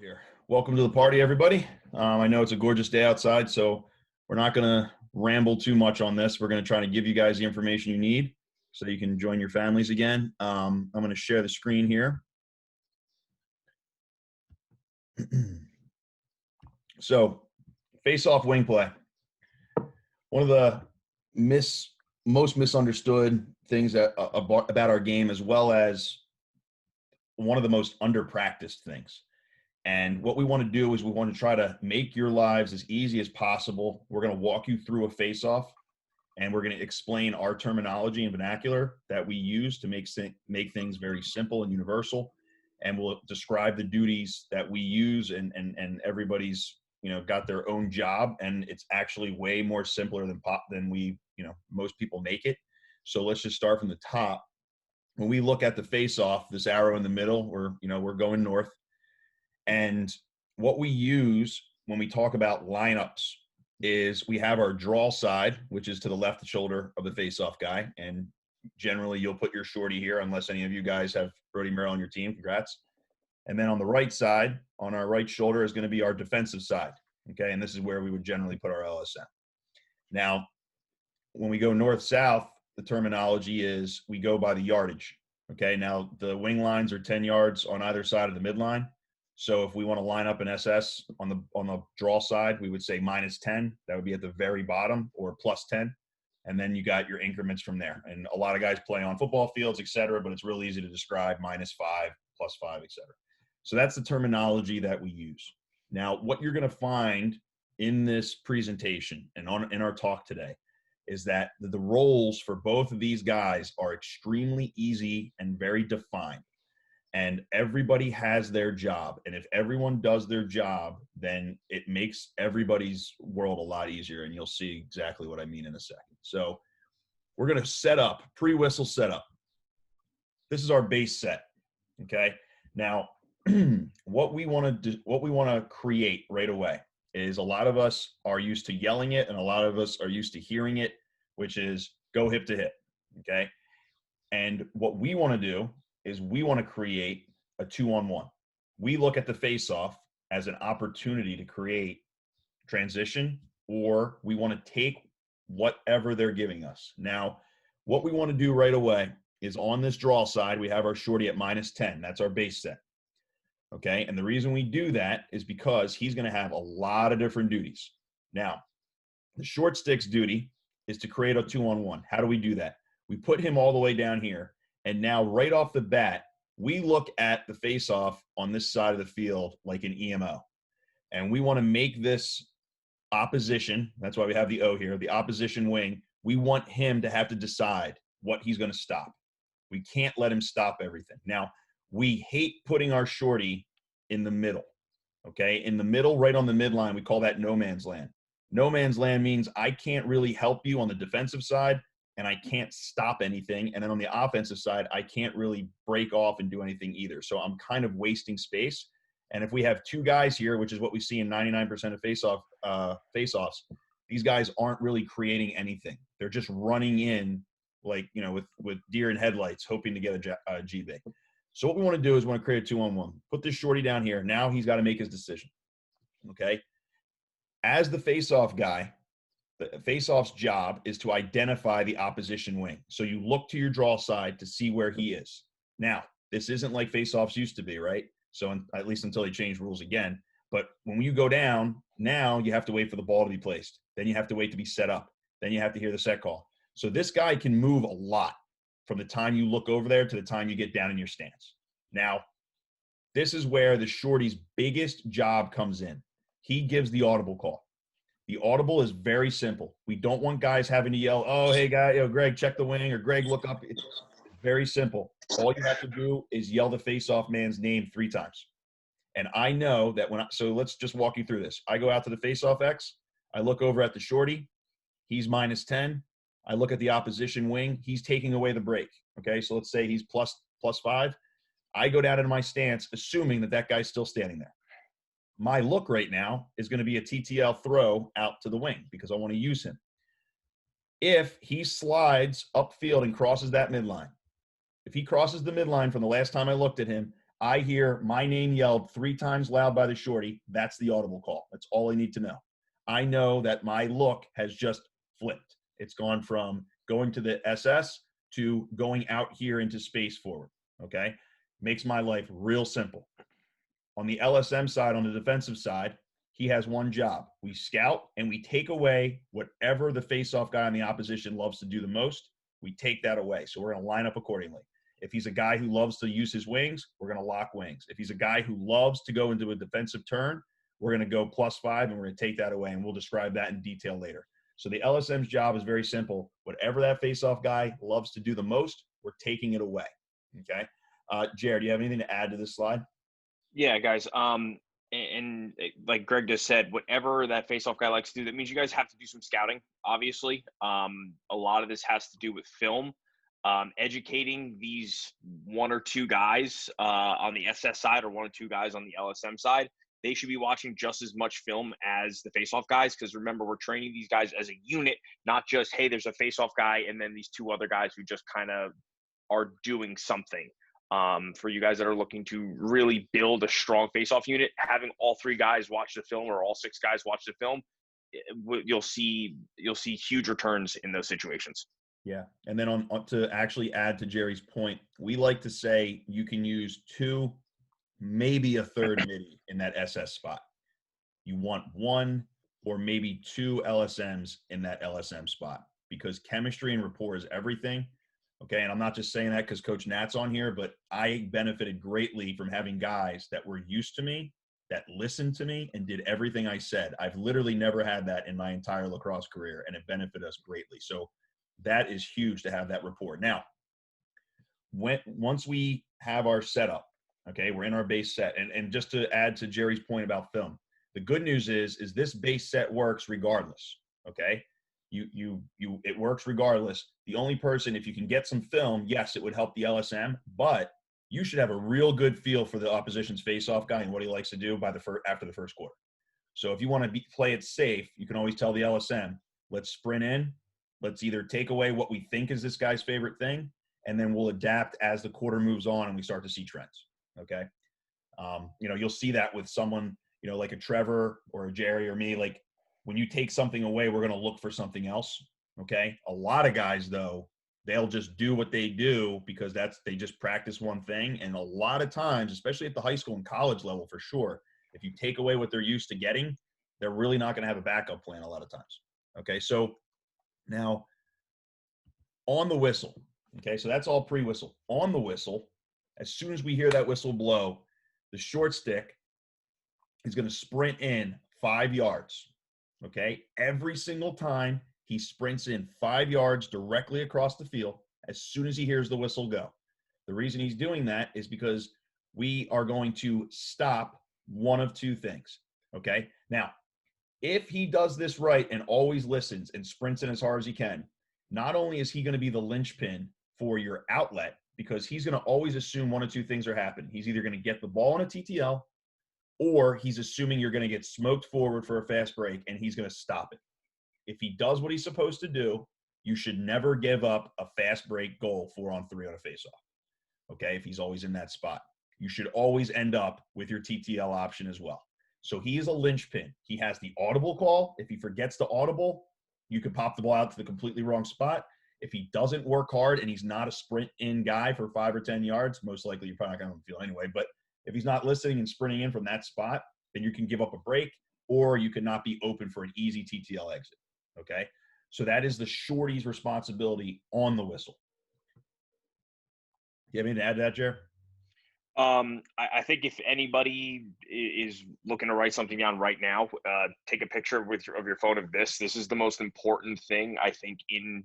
Here. Welcome to the party, everybody. I know it's a gorgeous day outside, so we're not going to ramble too much on this. We're going to try to give you guys the information you need so you can join your families again. I'm going to share the screen here. So, face-off wing play. One of the most misunderstood things about our game, as well as one of the most under-practiced things. And what we want to do is we want to try to make your lives as easy as possible. We're going to walk you through a face-off, and we're going to explain our terminology and vernacular that we use to make things very simple and universal. And we'll describe the duties that we use, and everybody's got their own job, and it's actually way more simpler than we most people make it. So let's just start from the top. When we look at the face-off, this arrow in the middle, we're going north. And what we use when we talk about lineups is we have our draw side, which is to the left shoulder of the face-off guy. And generally, you'll put your shorty here, unless any of you guys have Brody Merrill on your team. Congrats. And then on the right side, on our right shoulder, is going to be our defensive side. Okay, and this is where we would generally put our LSM. Now, when we go north-south, the terminology is we go by the yardage. Okay, now the wing lines are 10 yards on either side of the midline. So if we want to line up an SS on the draw side, we would say -10. That would be at the very bottom, or +10. And then you got your increments from there. And a lot of guys play on football fields, et cetera, but it's real easy to describe -5, +5, et cetera. So that's the terminology that we use. Now, what you're going to find in this presentation and in our talk today is that the roles for both of these guys are extremely easy and very defined. And everybody has their job. And if everyone does their job, then it makes everybody's world a lot easier. And you'll see exactly what I mean in a second. So we're going to set up, pre-whistle setup. This is our base set. Okay. Now, what we want to create right away is, a lot of us are used to yelling it, and a lot of us are used to hearing it, which is go hip to hip. Okay. And what we want to do is we want to create a 2-on-1. We look at the face-off as an opportunity to create transition, or we want to take whatever they're giving us. Now, what we want to do right away is, on this draw side, we have our shorty at -10. That's our base set. Okay, and the reason we do that is because he's going to have a lot of different duties. Now, the short sticks duty is to create a 2-on-1. How do we do that? We put him all the way down here. And now, right off the bat, we look at the face-off on this side of the field like an EMO. And we want to make this opposition, that's why we have the O here, the opposition wing, we want him to have to decide what he's going to stop. We can't let him stop everything. Now, we hate putting our shorty in the middle, okay? In the middle, right on the midline, we call that no man's land. No man's land means I can't really help you on the defensive side, and I can't stop anything. And then on the offensive side, I can't really break off and do anything either. So I'm kind of wasting space. And if we have two guys here, which is what we see in 99% of face-offs, these guys aren't really creating anything. They're just running in like, with deer in headlights, hoping to get a GB. So what we want to do is we want to create a 2-on-1. Put this shorty down here. Now he's got to make his decision, okay? As the face-off guy, the face-off's job is to identify the opposition wing. So you look to your draw side to see where he is. Now, this isn't like face-offs used to be, right? So at least until they change rules again. But when you go down, now you have to wait for the ball to be placed. Then you have to wait to be set up. Then you have to hear the set call. So this guy can move a lot from the time you look over there to the time you get down in your stance. Now, this is where the shorty's biggest job comes in. He gives the audible call. The audible is very simple. We don't want guys having to yell, "Oh, hey, guy, Greg, check the wing," or "Greg, look up." It's very simple. All you have to do is yell the face-off man's name 3 times. And I know that so let's just walk you through this. I go out to the face-off X. I look over at the shorty. He's -10. I look at the opposition wing. He's taking away the break. Okay, so let's say he's +5. I go down into my stance, assuming that guy's still standing there. My look right now is going to be a TTL throw out to the wing because I want to use him. If he slides upfield and crosses that midline, if he crosses the midline from the last time I looked at him, I hear my name yelled 3 times loud by the shorty, that's the audible call. That's all I need to know. I know that my look has just flipped. It's gone from going to the SS to going out here into space forward, okay? Makes my life real simple. On the LSM side, on the defensive side, he has one job. We scout and we take away whatever the face-off guy on the opposition loves to do the most. We take that away. So we're going to line up accordingly. If he's a guy who loves to use his wings, we're going to lock wings. If he's a guy who loves to go into a defensive turn, we're going to go +5 and we're going to take that away, and we'll describe that in detail later. So the LSM's job is very simple. Whatever that face-off guy loves to do the most, we're taking it away, okay? Jared, do you have anything to add to this slide? Yeah, guys. And like Greg just said, whatever that face-off guy likes to do, that means you guys have to do some scouting, obviously. A lot of this has to do with film. Educating these 1 or 2 guys on the SS side or 1 or 2 guys on the LSM side. They should be watching just as much film as the face-off guys, because remember, we're training these guys as a unit, not just, hey, there's a face-off guy and then these 2 other guys who just kind of are doing something. For you guys that are looking to really build a strong face-off unit, having all 3 guys watch the film or all 6 guys watch the film, you'll see huge returns in those situations. Yeah. And then on to actually add to Jerry's point, we like to say you can use 2, maybe a 3rd midi in that SS spot. You want 1 or maybe 2 LSMs in that LSM spot, because chemistry and rapport is everything. Okay. And I'm not just saying that because Coach Nat's on here, but I benefited greatly from having guys that were used to me, that listened to me and did everything I said. I've literally never had that in my entire lacrosse career, and it benefited us greatly. So that is huge to have that rapport. Now, once we have our setup, okay, we're in our base set. And just to add to Jerry's point about film, the good news is this base set works regardless, okay? It works regardless. The only person, if you can get some film, yes, it would help the LSM, but you should have a real good feel for the opposition's face-off guy and what he likes to do after the first quarter. So if you want to play it safe, you can always tell the LSM, let's sprint in. Let's either take away what we think is this guy's favorite thing, and then we'll adapt as the quarter moves on and we start to see trends, okay? You'll see that with someone, like a Trevor or a Jerry or me. Like, when you take something away, we're going to look for something else, okay? A lot of guys, though, they'll just do what they do because they just practice one thing. And a lot of times, especially at the high school and college level for sure, if you take away what they're used to getting, they're really not going to have a backup plan a lot of times, okay? So now, on the whistle, okay, so that's all pre-whistle. On the whistle, as soon as we hear that whistle blow, the short stick is going to sprint in 5 yards, okay? Every single time he sprints in 5 yards directly across the field as soon as he hears the whistle go. The reason he's doing that is because we are going to stop one of 2 things, okay? Now, if he does this right and always listens and sprints in as hard as he can, not only is he going to be the linchpin for your outlet, because he's going to always assume 1 of 2 things are happening. He's either going to get the ball in a TTL, or he's assuming you're going to get smoked forward for a fast break and he's going to stop it. If he does what he's supposed to do, you should never give up a fast break goal 4-on-3 on a faceoff, okay, if he's always in that spot. You should always end up with your TTL option as well. So he is a linchpin. He has the audible call. If he forgets the audible, you could pop the ball out to the completely wrong spot. If he doesn't work hard and he's not a sprint in guy for 5 or 10 yards, most likely you're probably not going to feel anyway. But if he's not listening and sprinting in from that spot, then you can give up a break, or you could not be open for an easy TTL exit, okay? So that is the shorty's responsibility on the whistle. Do you have anything to add to that, Jer? I think if anybody is looking to write something down right now, take a picture of your phone of this. This is the most important thing, I think, in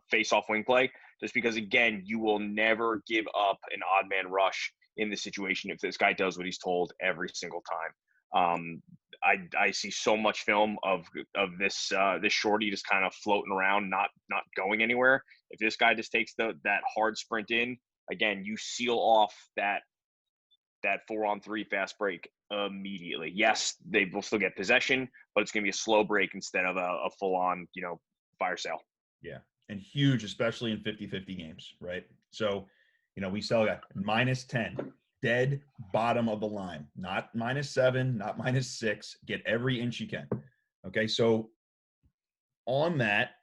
face-off wing play, just because, again, you will never give up an odd man rush in this situation if this guy does what he's told every single time. I see so much film of this shorty just kind of floating around, not going anywhere. If this guy just takes that hard sprint in, again, you seal off that 4-on-3 fast break immediately. Yes, they will still get possession, but it's going to be a slow break instead of a full-on, fire sale. Yeah, and huge, especially in 50-50 games, right? So, we sell that -10. dead bottom of the line, not -7, not -6. Get every inch you can. Okay, so on that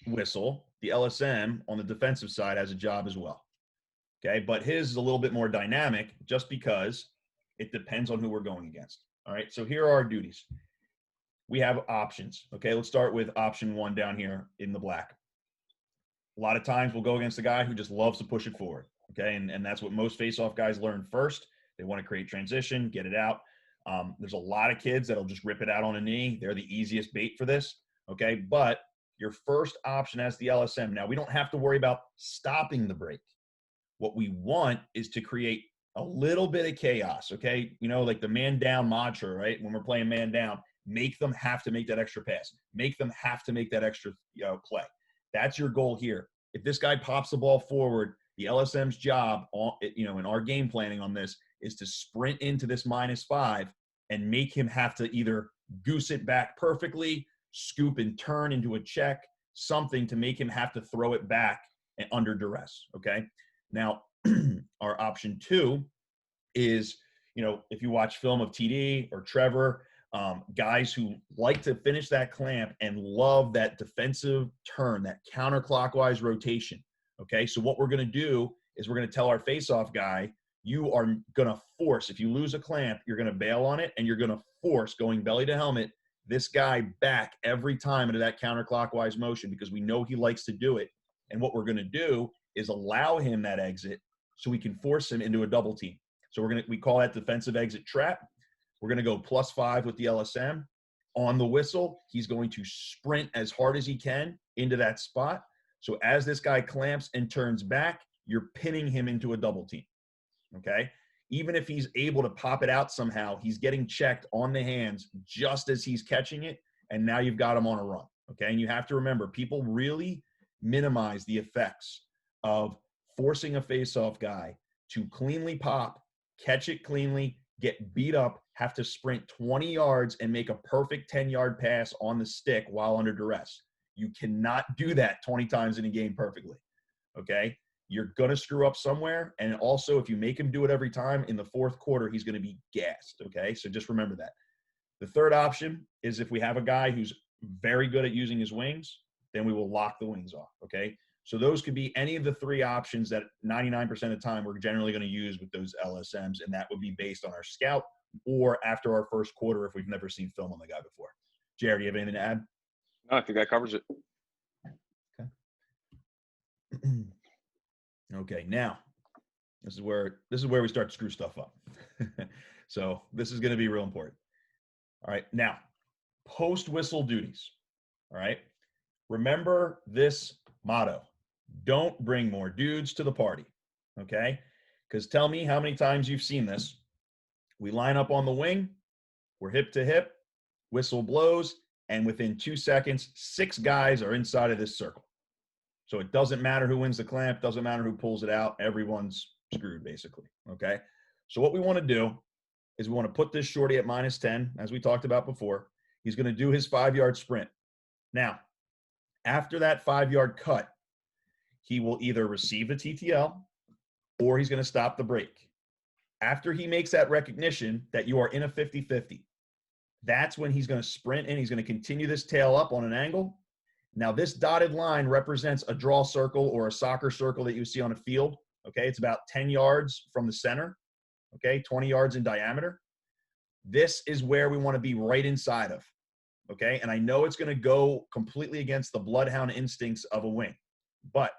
whistle, the LSM on the defensive side has a job as well. Okay, but his is a little bit more dynamic just because it depends on who we're going against. All right, so here are our duties. We have options. Okay, let's start with option 1 down here in the black. A lot of times we'll go against a guy who just loves to push it forward. Okay, and that's what most face-off guys learn first. They want to create transition, get it out. There's a lot of kids that'll just rip it out on a knee. They're the easiest bait for this. Okay, but your first option as the LSM. Now, we don't have to worry about stopping the break. What we want is to create a little bit of chaos, okay? You know, like the man down mantra, right? When we're playing man down, make them have to make that extra pass. Make them have to make that extra play. That's your goal here. If this guy pops the ball forward, the LSM's job, in our game planning on this, is to sprint into this -5 and make him have to either goose it back perfectly, scoop and turn into a check, something to make him have to throw it back under duress, okay? Now, our option 2 is, if you watch film of TD or Trevor, guys who like to finish that clamp and love that defensive turn, that counterclockwise rotation, okay? So what we're going to do is we're going to tell our face-off guy, you are going to force, if you lose a clamp, you're going to bail on it, and you're going to force, going belly to helmet, this guy back every time into that counterclockwise motion because we know he likes to do it. And what we're going to do is allow him that exit so we can force him into a double team. So we call that defensive exit trap. We're going to go +5 with the LSM. On the whistle, he's going to sprint as hard as he can into that spot. So as this guy clamps and turns back, you're pinning him into a double team, okay? Even if he's able to pop it out somehow, he's getting checked on the hands just as he's catching it, and now you've got him on a run, okay? And you have to remember, people really minimize the effects of forcing a face-off guy to cleanly pop, catch it cleanly, get beat up, have to sprint 20 yards and make a perfect 10-yard pass on the stick while under duress. You cannot do that 20 times in a game perfectly, okay? You're going to screw up somewhere, and also if you make him do it every time, in the fourth quarter, he's going to be gassed, okay? So just remember that. The third option is if we have a guy who's very good at using his wings, then we will lock the wings off, okay? So those could be any of the 3 options that 99% of the time we're generally going to use with those LSMs, and that would be based on our scout or after our first quarter if we've never seen film on the guy before. Jared, do you have anything to add? No, I think that covers it. Okay. Okay, now this is where we start to screw stuff up. So this is going to be real important. All right, now post-whistle duties. All right, remember this motto: don't bring more dudes to the party. Okay, because tell me how many times you've seen this. We line up on the wing, we're hip to hip, whistle blows, and within 2 seconds, 6 guys are inside of this circle. So it doesn't matter who wins the clamp, doesn't matter who pulls it out, everyone's screwed basically, okay? So what we want to do is we want to put this shorty at -10, as we talked about before. He's going to do his 5-yard sprint. Now, after that 5-yard cut, he will either receive a TTL or he's going to stop the break. After he makes that recognition that you are in a 50-50, that's when he's going to sprint in. He's going to continue this tail up on an angle. Now, this dotted line represents a draw circle or a soccer circle that you see on a field, okay? It's about 10 yards from the center, okay? 20 yards in diameter. This is where we want to be right inside of, okay? And I know it's going to go completely against the bloodhound instincts of a wing, but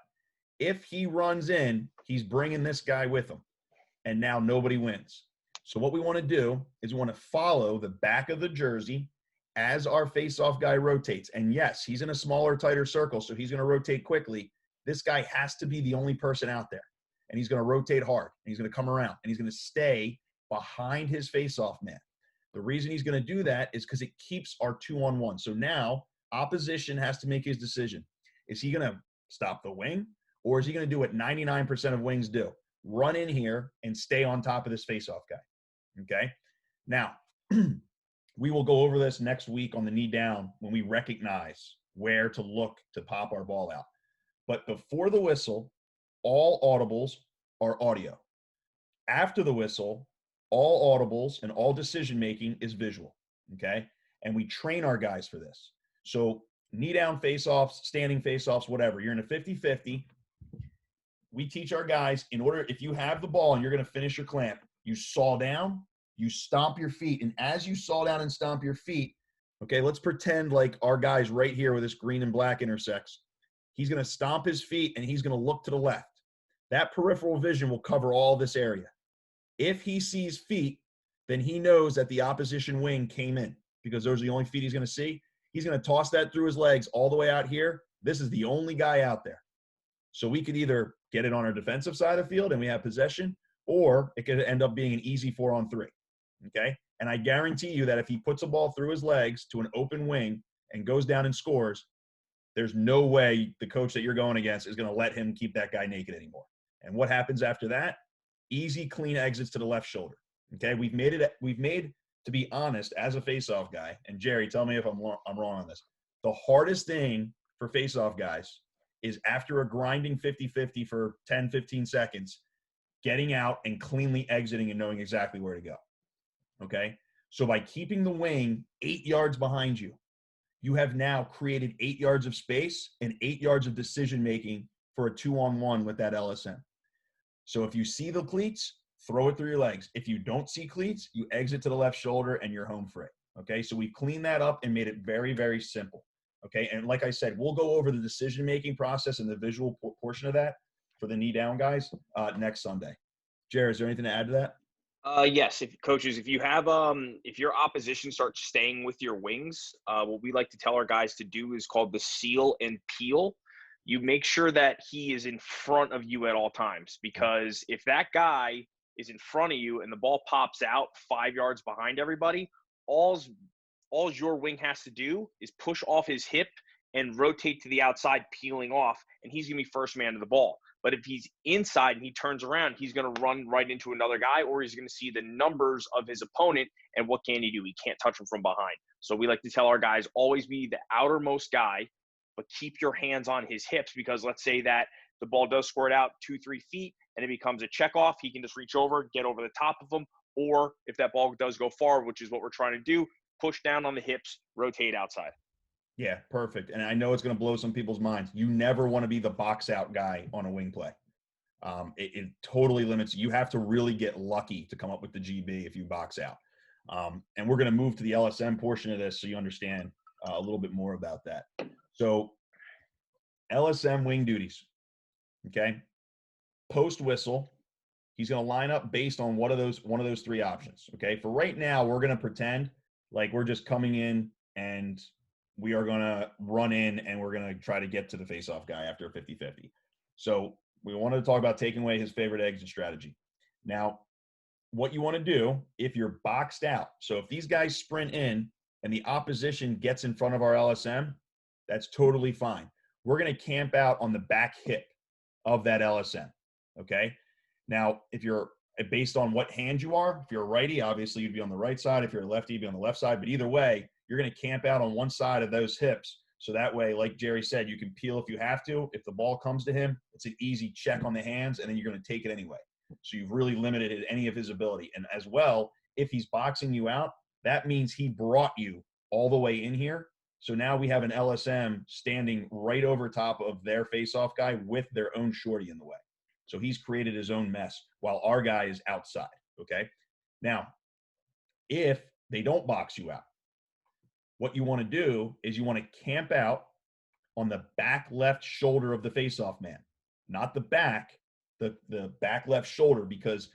if he runs in, he's bringing this guy with him, and now nobody wins. So what we want to do is we want to follow the back of the jersey as our face-off guy rotates. And yes, he's in a smaller, tighter circle, so he's going to rotate quickly. This guy has to be the only person out there, and he's going to rotate hard, and he's going to come around, and he's going to stay behind his face-off man. The reason he's going to do that is because it keeps our 2-on-1. So now opposition has to make his decision. Is he going to stop the wing, or is he going to do what 99% of wings do? Run in here and stay on top of this face-off guy, okay? Now, we will go over this next week on the knee down when we recognize where to look to pop our ball out. But before the whistle, all audibles are audio. After the whistle, all audibles and all decision-making is visual, okay? And we train our guys for this. So knee down face-offs, standing face-offs, whatever. You're in a 50-50. We teach our guys, in order, if you have the ball and you're going to finish your clamp, you saw down, you stomp your feet. And as you saw down and stomp your feet, okay, let's pretend like our guy's right here where this green and black intersects. He's going to stomp his feet and he's going to look to the left. That peripheral vision will cover all this area. If he sees feet, then he knows that the opposition wing came in, because those are the only feet he's going to see. He's going to toss that through his legs all the way out here. This is the only guy out there. So we could either get it on our defensive side of the field and we have possession, or it could end up being an easy 4-on-3. Okay? And I guarantee you that if he puts a ball through his legs to an open wing and goes down and scores, there's no way the coach that you're going against is going to let him keep that guy naked anymore. And what happens after that? Easy, clean exits to the left shoulder. Okay? We've made, to be honest, as a face-off guy, and Jerry, tell me if I'm wrong on this, the hardest thing for face-off guys is, after a grinding 50-50 for 10, 15 seconds, getting out and cleanly exiting and knowing exactly where to go. Okay? So by keeping the wing 8 yards behind you, you have now created 8 yards of space and 8 yards of decision-making for a 2-on-1 with that LSM. So if you see the cleats, throw it through your legs. If you don't see cleats, you exit to the left shoulder and you're home free. Okay? So we've cleaned that up and made it very, very simple. Okay? And like I said, we'll go over the decision-making process and the visual portion of that for the knee down guys next Sunday. Jared, is there anything to add to that? Yes, if coaches, if you have if your opposition starts staying with your wings, what we like to tell our guys to do is called the seal and peel. You make sure that he is in front of you at all times, because if that guy is in front of you and the ball pops out 5 yards behind everybody, all's your wing has to do is push off his hip and rotate to the outside, peeling off, and he's gonna be first man to the ball. But if he's inside and he turns around, he's going to run right into another guy, or he's going to see the numbers of his opponent. And what can he do? He can't touch him from behind. So we like to tell our guys, always be the outermost guy, but keep your hands on his hips, because let's say that the ball does squirt out 2-3 feet and it becomes a check off. He can just reach over, get over the top of him. Or if that ball does go far, which is what we're trying to do, push down on the hips, rotate outside. Yeah, perfect. And I know it's going to blow some people's minds. You never want to be the box out guy on a wing play. It totally limits. You have to really get lucky to come up with the GB if you box out. And we're going to move to the LSM portion of this so you understand a little bit more about that. So LSM wing duties, okay? Post whistle, he's going to line up based on one of those three options, okay? For right now, we're going to pretend like we're just coming in and we are going to run in and we're going to try to get to the face-off guy after a 50-50. So we wanted to talk about taking away his favorite exit strategy. Now, what you want to do if you're boxed out, so if these guys sprint in and the opposition gets in front of our LSM, that's totally fine. We're going to camp out on the back hip of that LSM, okay? Now, if you're based on what hand you are, if you're a righty, obviously you'd be on the right side. If you're a lefty, you'd be on the left side. But either way, you're going to camp out on one side of those hips. So that way, like Jerry said, you can peel if you have to. If the ball comes to him, it's an easy check on the hands, and then you're going to take it anyway. So you've really limited any of his ability. And as well, if he's boxing you out, that means he brought you all the way in here. So now we have an LSM standing right over top of their face-off guy with their own shorty in the way. So he's created his own mess while our guy is outside, okay? Now, if they don't box you out, what you want to do is you want to camp out on the back left shoulder of the face-off man, not the back, the back left shoulder, because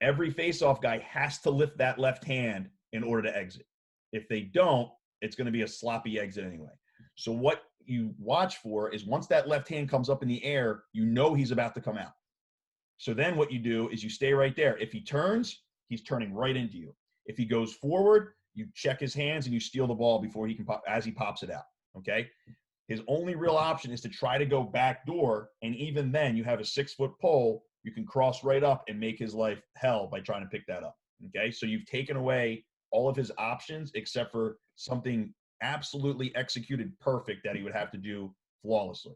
every face-off guy has to lift that left hand in order to exit. If they don't, it's going to be a sloppy exit anyway. So what you watch for is once that left hand comes up in the air, you know he's about to come out. So then what you do is you stay right there. If he turns, he's turning right into you. If he goes forward, you check his hands and you steal the ball before he can pop, as he pops it out, okay? His only real option is to try to go back door, and even then you have a 6-foot pole. You can cross right up and make his life hell by trying to pick that up, okay? So you've taken away all of his options except for something absolutely executed perfect that he would have to do flawlessly,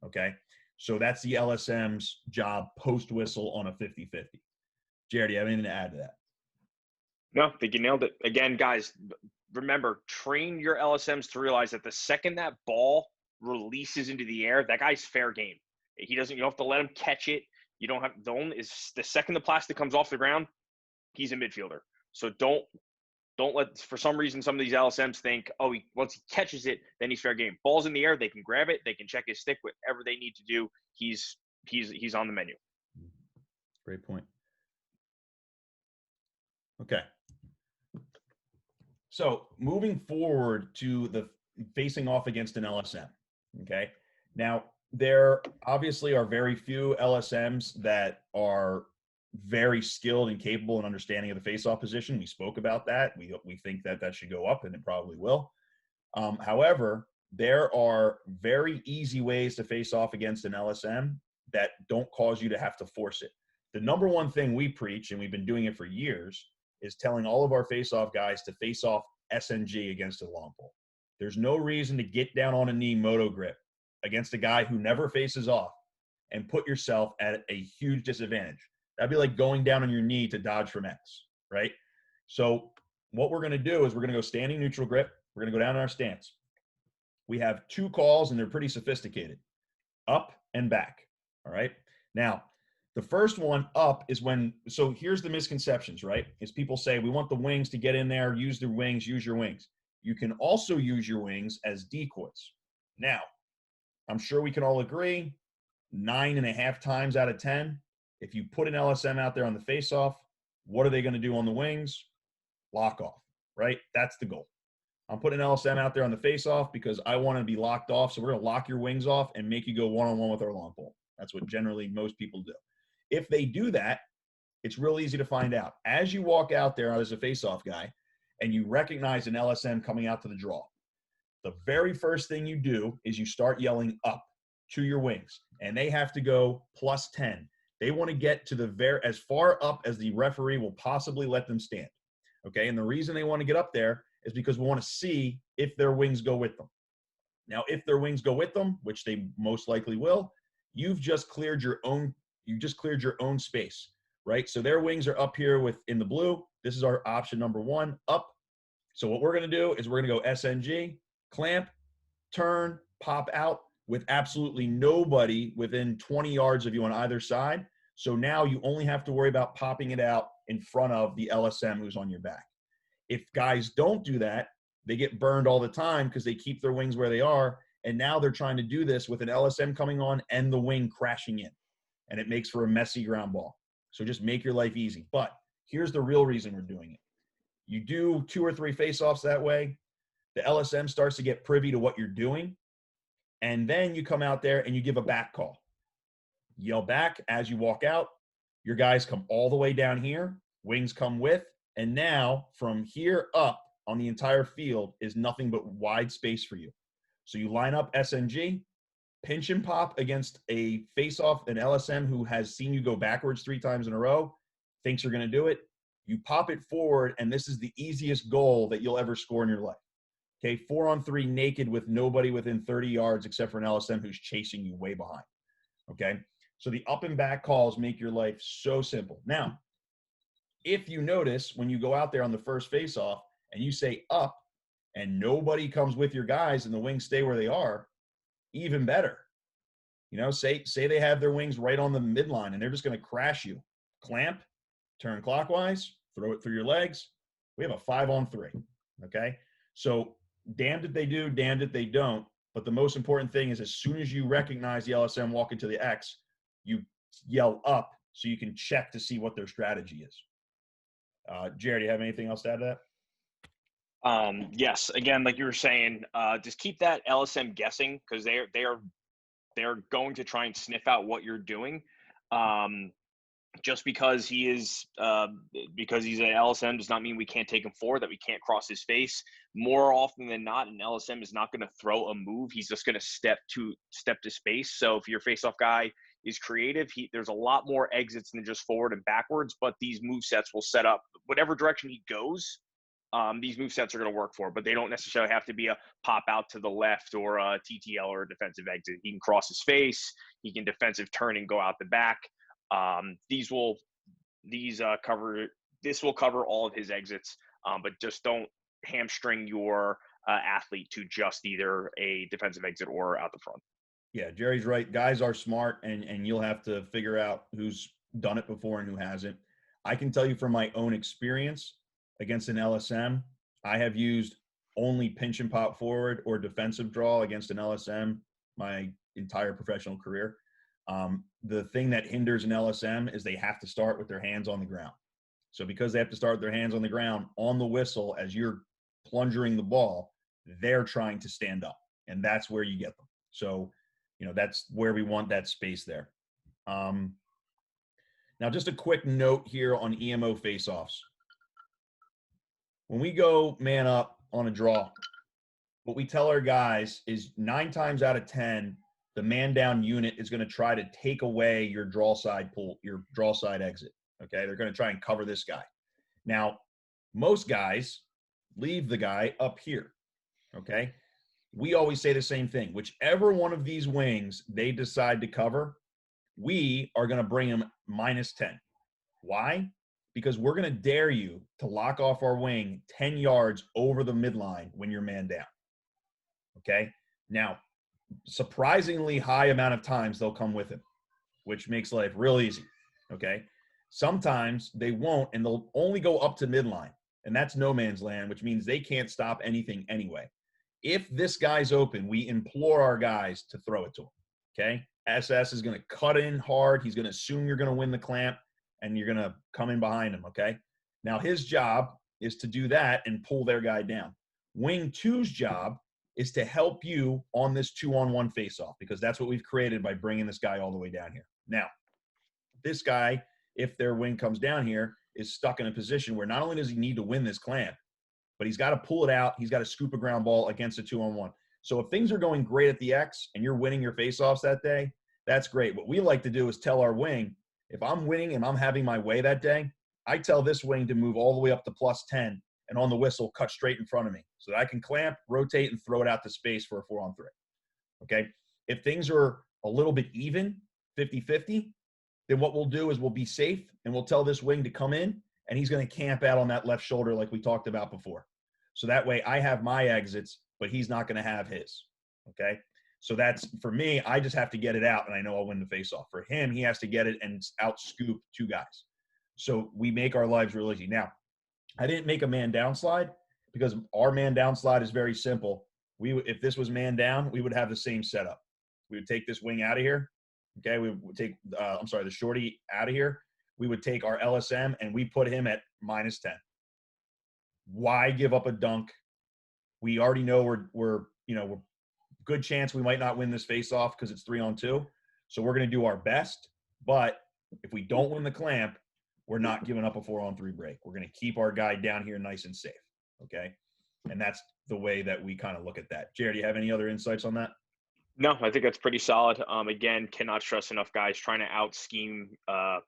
okay? So that's the LSM's job post-whistle on a 50-50. Jared, do you have anything to add to that? No, I think you nailed it. Again, guys, remember, train your LSMs to realize that the second that ball releases into the air, that guy's fair game. He doesn't. You don't have to let him catch it. You don't have the second the plastic comes off the ground, he's a midfielder. So don't let, for some reason, some of these LSMs think, oh, once he catches it, then he's fair game. Ball's in the air, they can grab it, they can check his stick, whatever they need to do. He's on the menu. Great point. Okay. So moving forward to the facing off against an LSM. Okay. Now, there obviously are very few LSMs that are very skilled and capable in understanding of the face-off position. We spoke about that. We think that should go up, and it probably will. However, there are very easy ways to face off against an LSM that don't cause you to have to force it. The number one thing we preach, and we've been doing it for years, is telling all of our face-off guys to face off SNG against a long pole. There's no reason to get down on a knee moto grip against a guy who never faces off and put yourself at a huge disadvantage. That'd be like going down on your knee to dodge from X, right? So what we're going to do is we're going to go standing neutral grip. We're going to go down in our stance. We have two calls, and they're pretty sophisticated. Up and back, all right? Now, the first one up is so here's the misconceptions, right? Is people say, we want the wings to get in there, use their wings, use your wings. You can also use your wings as decoys. Now, I'm sure we can all agree, 9.5 times out of 10, if you put an LSM out there on the face-off, what are they going to do on the wings? Lock off, right? That's the goal. I'm putting an LSM out there on the face-off because I want to be locked off, so we're going to lock your wings off and make you go one-on-one with our long pole. That's what generally most people do. If they do that, it's real easy to find out. As you walk out there as a face-off guy and you recognize an LSM coming out to the draw, the very first thing you do is you start yelling up to your wings, and they have to go +10. They want to get to as far up as the referee will possibly let them stand. Okay, and the reason they want to get up there is because we want to see if their wings go with them. Now, if their wings go with them, which they most likely will, you've just cleared your own space, right? So their wings are up here in the blue. This is our option number one, up. So what we're going to do is we're going to go SNG, clamp, turn, pop out with absolutely nobody within 20 yards of you on either side. So now you only have to worry about popping it out in front of the LSM who's on your back. If guys don't do that, they get burned all the time because they keep their wings where they are. And now they're trying to do this with an LSM coming on and the wing crashing in. And it makes for a messy ground ball. So just make your life easy. But here's the real reason we're doing it. You do 2 or 3 face-offs that way. The LSM starts to get privy to what you're doing. And then you come out there and you give a back call. Yell back as you walk out. Your guys come all the way down here. Wings come with. And now from here up on the entire field is nothing but wide space for you. So you line up SNG, pinch and pop against a face-off, an LSM who has seen you go backwards 3 times in a row, thinks you're going to do it. You pop it forward, and this is the easiest goal that you'll ever score in your life. Okay, 4-on-3 naked with nobody within 30 yards except for an LSM who's chasing you way behind. Okay, so the up and back calls make your life so simple. Now, if you notice when you go out there on the first face-off and you say up and nobody comes with your guys and the wings stay where they are, even better. You know, say they have their wings right on the midline and they're just going to crash you. Clamp, turn clockwise, throw it through your legs. We have a 5-on-3. Okay, so damned if they do, damned if they don't. But the most important thing is as soon as you recognize the LSM walking to the X, you yell up so you can check to see what their strategy is. Jared, do you have anything else to add to that? Yes. Again, like you were saying, just keep that LSM guessing because they're going to try and sniff out what you're doing. Just because he's an LSM does not mean we can't take him forward, that we can't cross his face. More often than not, an LSM is not going to throw a move. He's just going to step to space. So if your face-off guy is creative, there's a lot more exits than just forward and backwards, but these move sets will set up whatever direction he goes. These move sets are going to work for, but they don't necessarily have to be a pop out to the left or a TTL or a defensive exit. He can cross his face. He can defensive turn and go out the back. These will these cover. This will cover all of his exits, but just don't hamstring your athlete to just either a defensive exit or out the front. Yeah, Jerry's right. Guys are smart, and you'll have to figure out who's done it before and who hasn't. I can tell you from my own experience against an LSM, I have used only pinch and pop forward or defensive draw against an LSM my entire professional career. The thing that hinders an LSM is they have to start with their hands on the ground. So because they have to start with their hands on the ground on the whistle as you're plunging the ball, they're trying to stand up, and that's where you get them. So, that's where we want that space there. Now, just a quick note here on EMO faceoffs. When we go man up on a draw, what we tell our guys is 9 times out of 10, the man down unit is going to try to take away your draw side pull, your draw side exit. Okay. They're going to try and cover this guy. Now, most guys leave the guy up here. Okay. We always say the same thing. Whichever one of these wings they decide to cover, we are going to bring him -10. Why? Because we're going to dare you to lock off our wing 10 yards over the midline when you're man down. Okay. Now, surprisingly high amount of times they'll come with him, which makes life real easy. Okay. Sometimes they won't, and they'll only go up to midline, and that's no man's land, which means they can't stop anything anyway. If this guy's open, we implore our guys to throw it to him. Okay. SS is going to cut in hard. He's going to assume you're going to win the clamp, and you're going to come in behind him. Okay. Now his job is to do that and pull their guy down. Wing 2's job is to help you on this 2-on-1 face-off, because that's what we've created by bringing this guy all the way down here. Now, this guy, if their wing comes down here, is stuck in a position where not only does he need to win this clamp, but he's got to pull it out. He's got to scoop a ground ball against a 2-on-1. So if things are going great at the X and you're winning your face-offs that day, that's great. What we like to do is tell our wing, if I'm winning and I'm having my way that day, I tell this wing to move all the way up to +10 and on the whistle, cut straight in front of me so that I can clamp, rotate, and throw it out to space for a 4-on-3. Okay? If things are a little bit even, 50-50, then what we'll do is we'll be safe and we'll tell this wing to come in, and he's going to camp out on that left shoulder like we talked about before. So that way I have my exits, but he's not going to have his. Okay? So that's, for me, I just have to get it out, and I know I'll win the face-off. For him, he has to get it and out-scoop 2 guys. So we make our lives real easy. Now, I didn't make a man down slide because our man down slide is very simple. If this was man down, we would have the same setup. We would take this wing out of here. Okay, we would take, the shorty out of here. We would take our LSM and we put him at -10. Why give up a dunk? We already know we're good chance we might not win this face-off because it's 3-on-2. So we're going to do our best. But if we don't win the clamp, we're not giving up a 4-on-3 break. We're going to keep our guy down here nice and safe. Okay. And that's the way that we kind of look at that. Jared, do you have any other insights on that? No, I think that's pretty solid. Again, cannot stress enough, guys, trying to out scheme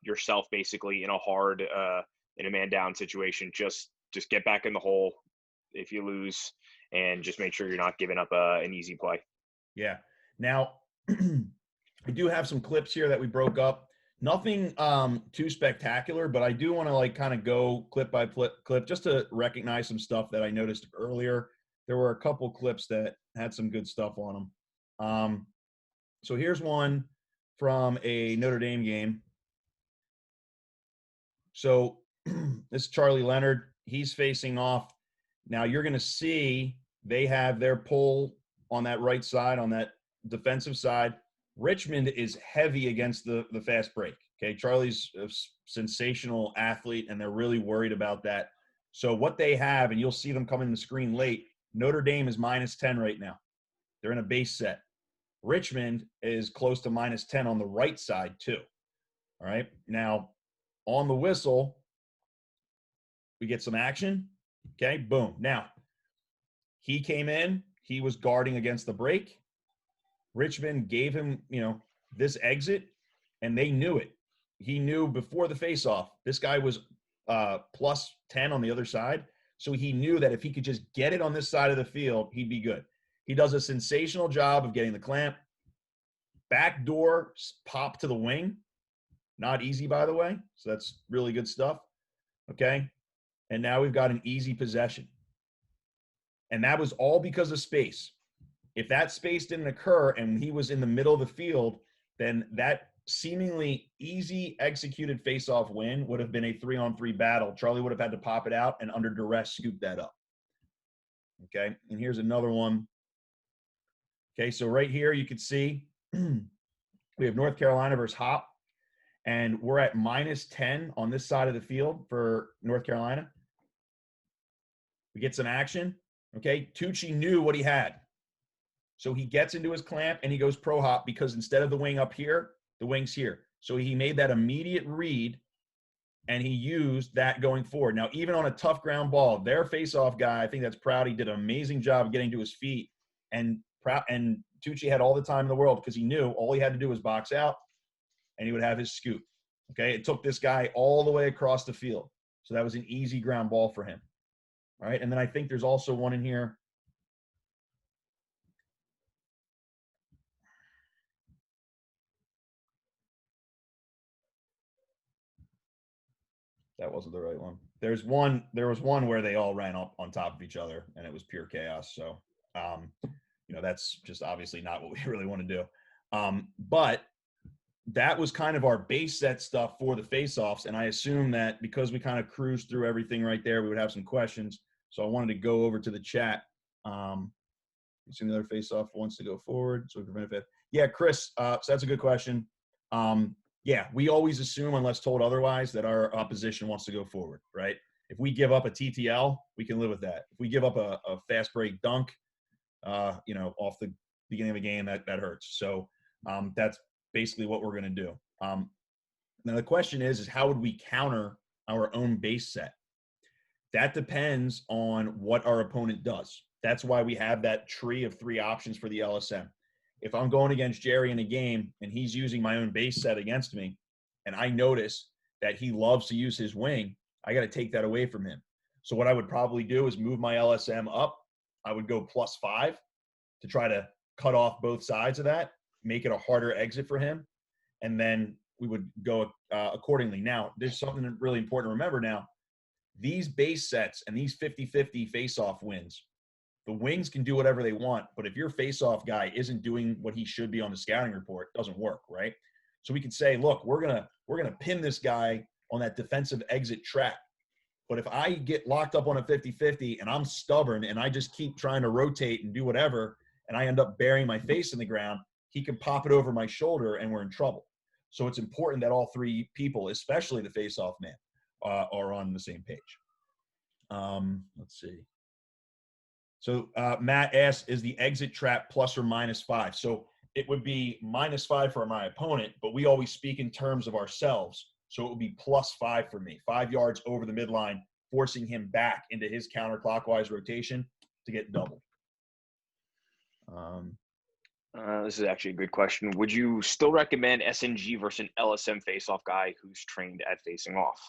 yourself basically in a hard, in a man down situation. Just get back in the hole if you lose, and just make sure you're not giving up an easy play. Yeah. Now, I do have some clips here that we broke up. Nothing too spectacular, but I do want to kind of go clip by clip just to recognize some stuff that I noticed earlier. There were a couple clips that had some good stuff on them. So here's one from a Notre Dame game. So this is Charlie Leonard. He's facing off. Now you're going to see they have their pull on that right side, on that defensive side. Richmond is heavy against the fast break. Okay, Charlie's a sensational athlete, and they're really worried about that. So what they have, and you'll see them come in the screen late, Notre Dame is -10 right now. They're in a base set. Richmond is close to -10 on the right side too. All right, now on the whistle, we get some action. Okay, boom. Now, he came in. He was guarding against the break. Richmond gave him, this exit, and they knew it. He knew before the face-off, this guy was +10 on the other side. So he knew that if he could just get it on this side of the field, he'd be good. He does a sensational job of getting the clamp. Backdoor pop to the wing. Not easy, by the way. So that's really good stuff. Okay. And now we've got an easy possession. And that was all because of space. If that space didn't occur and he was in the middle of the field, then that seemingly easy executed face-off win would have been a 3-on-3 battle. Charlie would have had to pop it out and under duress scoop that up. Okay, and here's another one. Okay, so right here you can see we have North Carolina versus Hop, and we're at -10 on this side of the field for North Carolina. We get some action. Okay, Tucci knew what he had. So he gets into his clamp and he goes pro hop because instead of the wing up here, the wing's here. So he made that immediate read and he used that going forward. Now, even on a tough ground ball, their face-off guy, I think that's Prouty, did an amazing job getting to his feet. And Tucci had all the time in the world because he knew all he had to do was box out and he would have his scoop. Okay, it took this guy all the way across the field. So that was an easy ground ball for him. All right, and then I think there's also one in here. That wasn't the right one. There was one where they all ran up on top of each other and it was pure chaos. So, that's just obviously not what we really want to do. But that was kind of our base set stuff for the face-offs. And I assume that because we kind of cruised through everything right there, we would have some questions. So I wanted to go over to the chat. Assume the other face-off wants to go forward. So we prevent it. Yeah, Chris, so that's a good question. Yeah, we always assume, unless told otherwise, that our opposition wants to go forward, right? If we give up a TTL, we can live with that. If we give up a fast break dunk, off the beginning of a game, that hurts. So that's basically what we're going to do. Now the question is how would we counter our own base set? That depends on what our opponent does. That's why we have that tree of 3 options for the LSM. If I'm going against Jerry in a game and he's using my own base set against me, and I notice that he loves to use his wing, I got to take that away from him. So what I would probably do is move my LSM up. I would go +5 to try to cut off both sides of that, make it a harder exit for him, and then we would go accordingly. Now, there's something really important to remember now. These base sets and these 50-50 face-off wins, the wings can do whatever they want, but if your face-off guy isn't doing what he should be on the scouting report, it doesn't work, right? So we could say, look, we're gonna pin this guy on that defensive exit trap. But if I get locked up on a 50-50 and I'm stubborn and I just keep trying to rotate and do whatever, and I end up burying my face in the ground, he can pop it over my shoulder and we're in trouble. So it's important that all 3 people, especially the face-off man, are on the same page. Let's see. So Matt asks, is the exit trap +or -5? So it would be -5 for my opponent, but we always speak in terms of ourselves. So it would be +5 for me, 5 yards over the midline, forcing him back into his counterclockwise rotation to get doubled. This is actually a good question. Would you still recommend SNG versus an LSM face-off guy who's trained at facing off?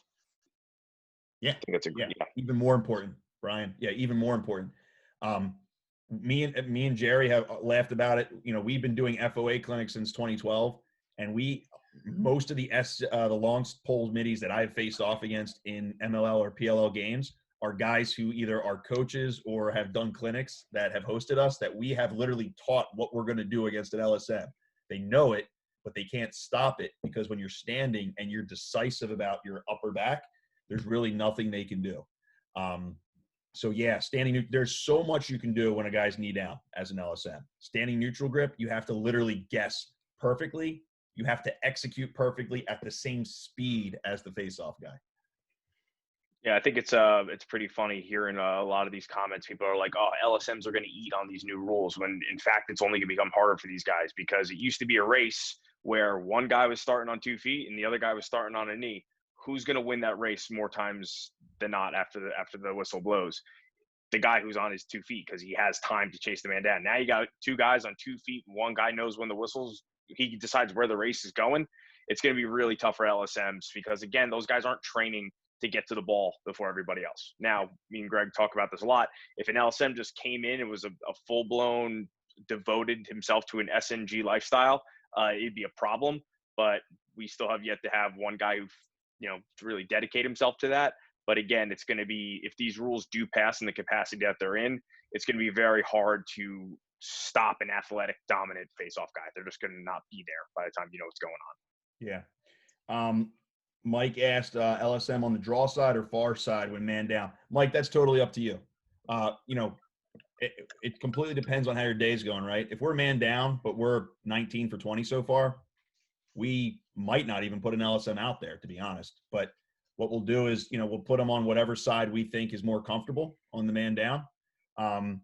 Yeah, I think that's yeah. Even more important, Brian. Yeah, even more important. Me and Jerry have laughed about it. We've been doing FOA clinics since 2012, and most of the long pole middies that I've faced off against in MLL or PLL games are guys who either are coaches or have done clinics that have hosted us that we have literally taught what we're going to do against an LSM. They know it, but they can't stop it because when you're standing and you're decisive about your upper back, there's really nothing they can do. So yeah, there's so much you can do when a guy's knee down as an LSM. Standing neutral grip, you have to literally guess perfectly. You have to execute perfectly at the same speed as the face-off guy. Yeah, I think it's pretty funny hearing a lot of these comments. People are like, "Oh, LSMs are going to eat on these new rules," when in fact it's only going to become harder for these guys because it used to be a race where one guy was starting on 2 feet and the other guy was starting on a knee. Who's going to win that race more times than not after the whistle blows? The guy who's on his 2 feet because he has time to chase the man down. Now you got 2 guys on 2 feet. One guy knows when the whistles. He decides where the race is going. It's going to be really tough for LSMs because again, those guys aren't training to get to the ball before everybody else. Now, me and Greg talk about this a lot. If an LSM just came in and was a full-blown devoted himself to an SNG lifestyle, it'd be a problem. But we still have yet to have one guy who, to really dedicate himself to that. But again, it's going to be, if these rules do pass in the capacity that they're in, it's going to be very hard to stop an athletic, dominant face-off guy. They're just going to not be there by the time you know what's going on. Yeah. Mike asked LSM on the draw side or far side when man down. Mike, that's totally up to you. It completely depends on how your day's going, right? If we're man down, but we're 19 for 20 so far, we might not even put an LSM out there, to be honest. But what we'll do is, we'll put them on whatever side we think is more comfortable on the man down. And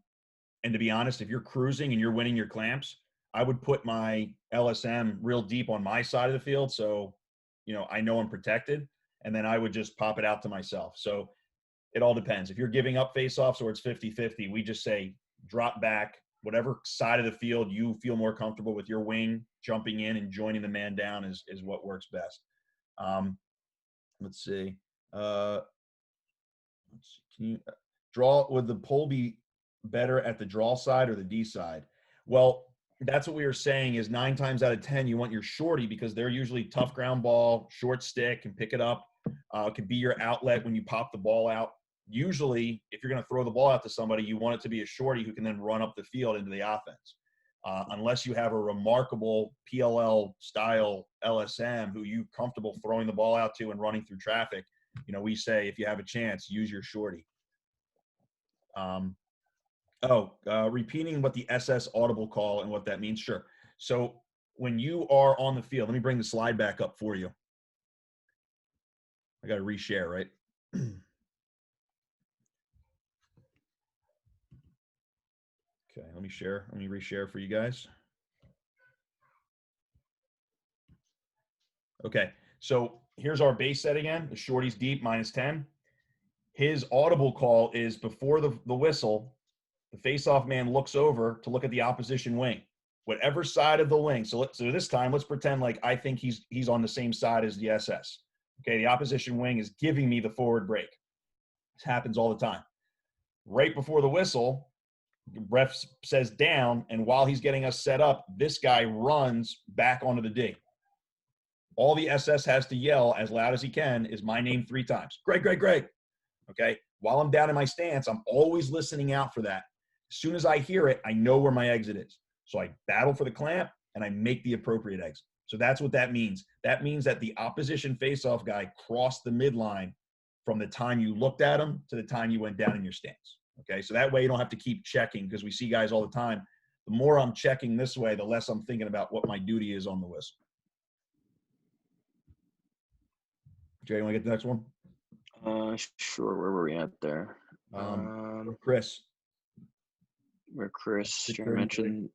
to be honest, if you're cruising and you're winning your clamps, I would put my LSM real deep on my side of the field. So, I know I'm protected, and then I would just pop it out to myself. So it all depends. If you're giving up face-offs or it's 50-50, we just say drop back, whatever side of the field you feel more comfortable with your wing jumping in and joining the man down is what works best. Let's see. Can you draw? Would the pole be better at the draw side or the D side? Well, that's what we were saying is 9 times out of 10, you want your shorty because they're usually tough ground ball, short stick, and pick it up. It could be your outlet when you pop the ball out. Usually, if you're going to throw the ball out to somebody, you want it to be a shorty who can then run up the field into the offense. Unless you have a remarkable PLL style LSM who you comfortable throwing the ball out to and running through traffic, we say if you have a chance, use your shorty. Repeating what the SS audible call and what that means. Sure. So when you are on the field, let me bring the slide back up for you. I got to reshare, right? Okay, let me share. Let me reshare for you guys. Okay, so here's our base set again. The shorty's deep, -10. His audible call is before the whistle. The face-off man looks over to look at the opposition wing, whatever side of the wing. So this time, let's pretend like I think he's on the same side as the SS. Okay, the opposition wing is giving me the forward break. This happens all the time. Right before the whistle, the ref says down, and while he's getting us set up, this guy runs back onto the D. All the SS has to yell as loud as he can is my name 3 times. Greg, Greg, Greg. Okay, while I'm down in my stance, I'm always listening out for that. As soon as I hear it, I know where my exit is. So I battle for the clamp, and I make the appropriate exit. So that's what that means. That means that the opposition face-off guy crossed the midline from the time you looked at him to the time you went down in your stance. Okay, so that way you don't have to keep checking because we see guys all the time. The more I'm checking this way, the less I'm thinking about what my duty is on the whistle. Jay, you want to get the next one? Sure. Where were we at there? Chris. Where Chris, Jerry mentioned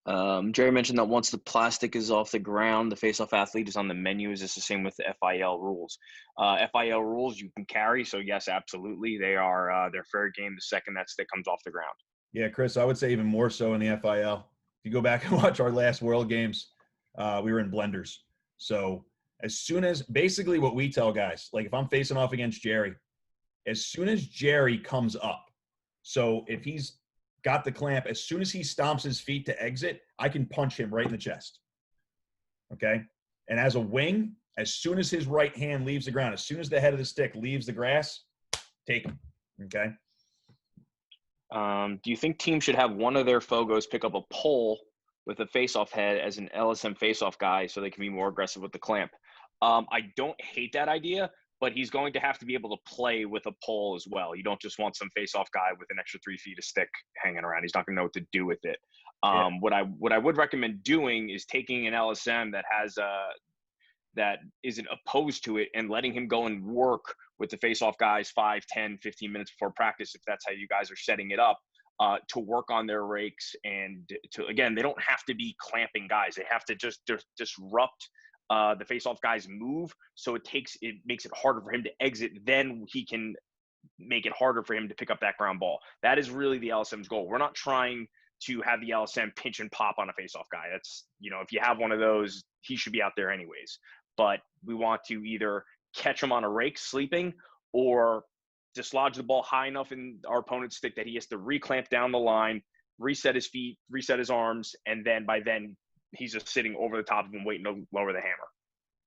that once the plastic is off the ground, the face-off athlete is on the menu. Is this the same with the FIL rules? FIL rules you can carry, so yes, absolutely. They're fair game the second that stick comes off the ground. Yeah, Chris, I would say even more so in the FIL. If you go back and watch our last World Games, we were in blenders. So as soon as, basically what we tell guys, like if I'm facing off against Jerry, as soon as Jerry comes up, so if he's got the clamp, as soon as he stomps his feet to exit, I can punch him right in the chest. Okay? And as a wing, as soon as his right hand leaves the ground, as soon as the head of the stick leaves the grass, take him. Okay? Do you think teams should have one of their Fogos pick up a pole with a face-off head as an LSM face-off guy so they can be more aggressive with the clamp? I don't hate that idea, but he's going to have to be able to play with a pole as well. You don't just want some face-off guy with an extra 3 feet of stick hanging around. He's not going to know what to do with it. What I would recommend doing is taking an LSM that has that isn't opposed to it and letting him go and work with the face-off guys 5, 10, 15 minutes before practice, if that's how you guys are setting it up, to work on their rakes. And to, again, they don't have to be clamping guys. They have to just disrupt the face-off guy's move, so it makes it harder for him to exit. Then he can make it harder for him to pick up that ground ball. That is really the LSM's goal. We're not trying to have the LSM pinch and pop on a face-off guy. That's, if you have one of those, he should be out there anyways. But we want to either catch him on a rake sleeping or dislodge the ball high enough in our opponent's stick that he has to reclamp down the line, reset his feet, reset his arms, and then by then he's just sitting over the top of him waiting to lower the hammer.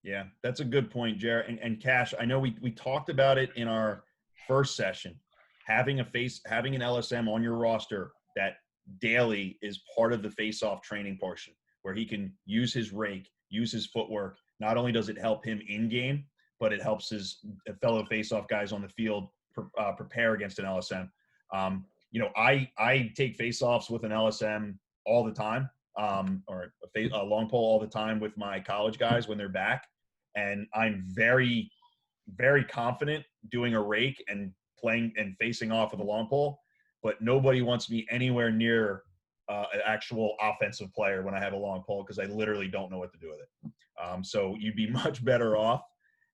Yeah, that's a good point, Jared. And Cash, I know we talked about it in our first session. Having an LSM on your roster that daily is part of the face-off training portion, where he can use his rake, use his footwork. Not only does it help him in game, but it helps his fellow face-off guys on the field prepare against an LSM. I take face-offs with an LSM all the time, or a long pole all the time with my college guys when they're back. And I'm very, very confident doing a rake and playing and facing off with a long pole, but nobody wants me anywhere near an actual offensive player when I have a long pole, because I literally don't know what to do with it. So you'd be much better off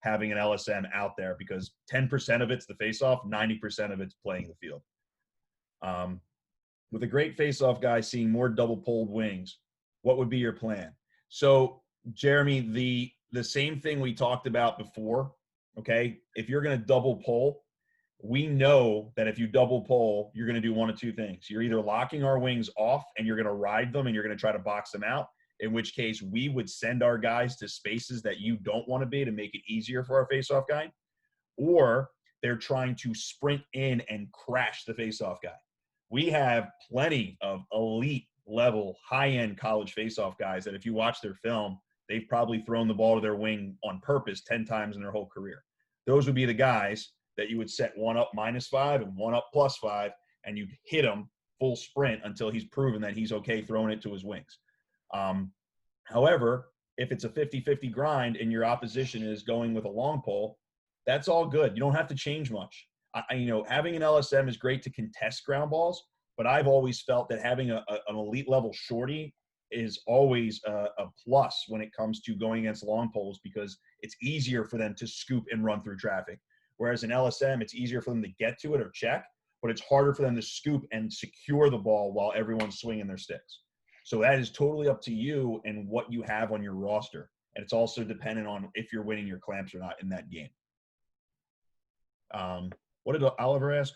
having an LSM out there, because 10% of it's the face-off, 90% of it's playing the field. With a great face-off guy seeing more double-poled wings, what would be your plan? So, Jeremy, the same thing we talked about before, okay? If you're going to double pole, we know that if you double pole, you're going to do one of two things. You're either locking our wings off and you're going to ride them and you're going to try to box them out, in which case we would send our guys to spaces that you don't want to be to make it easier for our face-off guy, or they're trying to sprint in and crash the face-off guy. We have plenty of elite level, high-end college face-off guys that if you watch their film, they've probably thrown the ball to their wing on purpose 10 times in their whole career. Those would be the guys that you would set one up -5 and one up +5, and you'd hit him full sprint until he's proven that he's okay throwing it to his wings. However, if it's a 50-50 grind and your opposition is going with a long pole, that's all good. You don't have to change much. Having an LSM is great to contest ground balls, but I've always felt that having an elite level shorty is always a plus when it comes to going against long poles, because it's easier for them to scoop and run through traffic. Whereas an LSM, it's easier for them to get to it or check, but it's harder for them to scoop and secure the ball while everyone's swinging their sticks. So that is totally up to you and what you have on your roster. And it's also dependent on if you're winning your clamps or not in that game. What did Oliver ask?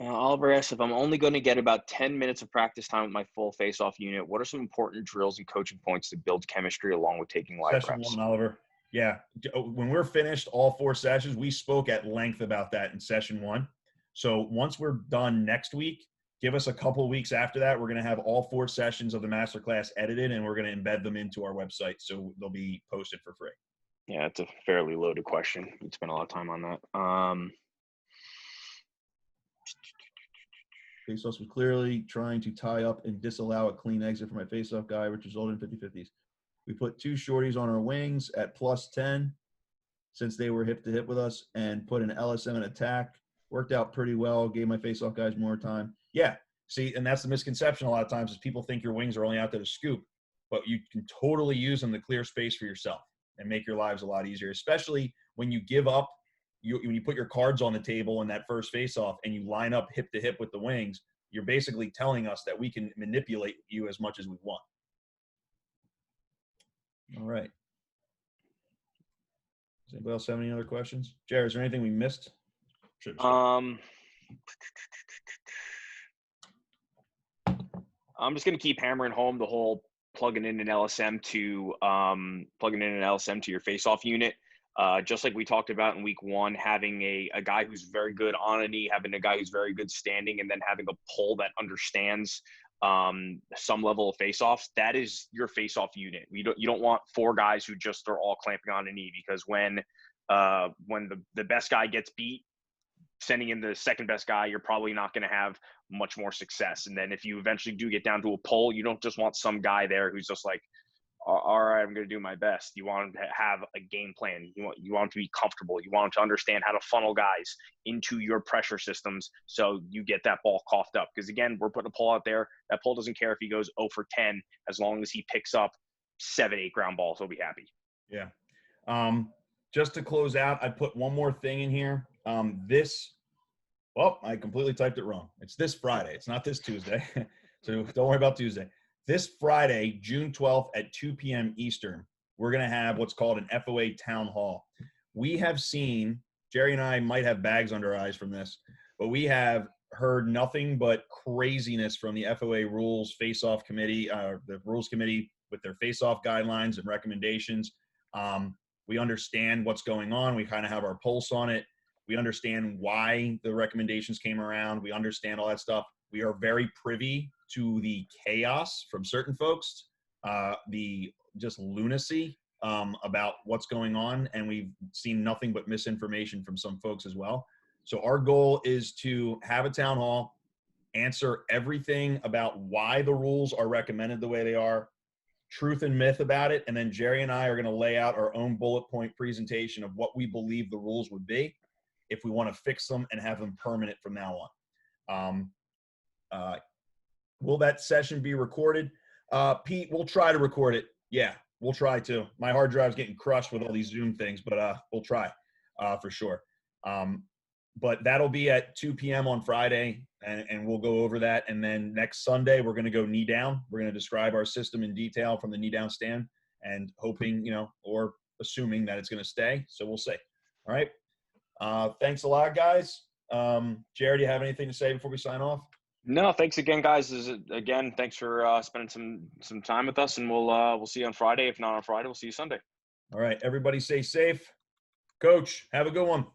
Oliver asks, if I'm only going to get about 10 minutes of practice time with my full face-off unit, what are some important drills and coaching points to build chemistry along with taking live Session reps? 1, Oliver. Yeah. When we're finished all 4 sessions, we spoke at length about that in session 1. So once we're done next week, give us a couple of weeks after that. We're going to have all 4 sessions of the masterclass edited, and we're going to embed them into our website. So they'll be posted for free. Yeah, it's a fairly loaded question. We'd spend a lot of time on that. Face-offs was clearly trying to tie up and disallow a clean exit for my face-off guy, which resulted in 50-50s. We put 2 shorties on our wings at +10 since they were hip-to-hip with us, and put an LSM in attack. Worked out pretty well, gave my face-off guys more time. Yeah, see, and that's the misconception a lot of times is people think your wings are only out there to scoop, but you can totally use them to clear space for yourself and make your lives a lot easier, especially when you give up. When you put your cards on the table in that first face-off and you line up hip-to-hip with the wings, you're basically telling us that we can manipulate you as much as we want. All right. Does anybody else have any other questions? Jared, is there anything we missed? I'm just going to keep hammering home the whole plugging in an LSM to your face-off unit. Just like we talked about in week 1, having a guy who's very good on a knee, having a guy who's very good standing, and then having a pole that understands some level of face-offs. That is your face-off unit. You don't want 4 guys who just are all clamping on a knee, because when the best guy gets beat, sending in the second best guy, you're probably not going to have much more success. And then if you eventually do get down to a pole, you don't just want some guy there who's just like, all right, I'm going to do my best. You want to have a game plan. You want to be comfortable. You want to understand how to funnel guys into your pressure systems so you get that ball coughed up. Because again, we're putting a pole out there. That pole doesn't care if he goes 0 for 10, as long as he picks up 7-8 ground balls, he'll be happy. Yeah. Just to close out, I put one more thing in here. I completely typed it wrong. It's this Friday. It's not this Tuesday. So don't worry about Tuesday. This Friday, June 12th at 2 p.m. Eastern, we're going to have what's called an FOA town hall. We have seen, Jerry and I might have bags under our eyes from this, but we have heard nothing but craziness from the FOA rules face-off committee, the rules committee with their face-off guidelines and recommendations. We understand what's going on. We kind of have our pulse on it. We understand why the recommendations came around. We understand all that stuff. We are very privy to the chaos from certain folks, the just lunacy about what's going on. And we've seen nothing but misinformation from some folks as well. So our goal is to have a town hall, answer everything about why the rules are recommended the way they are, truth and myth about it, and then Jerry and I are going to lay out our own bullet point presentation of what we believe the rules would be if we want to fix them and have them permanent from now on. Will that session be recorded? Pete, we'll try to record it. Yeah, we'll try to. My hard drive's getting crushed with all these Zoom things, but we'll try for sure. But that'll be at 2 p.m. on Friday, and we'll go over that. And then next Sunday, we're going to go knee down. We're going to describe our system in detail from the knee down stand, and hoping, or assuming that it's going to stay. So we'll see. All right. Thanks a lot, guys. Jared, do you have anything to say before we sign off? No, thanks again, guys. Again, thanks for spending some time with us, and we'll see you on Friday. If not on Friday, we'll see you Sunday. All right. Everybody stay safe. Coach, have a good one.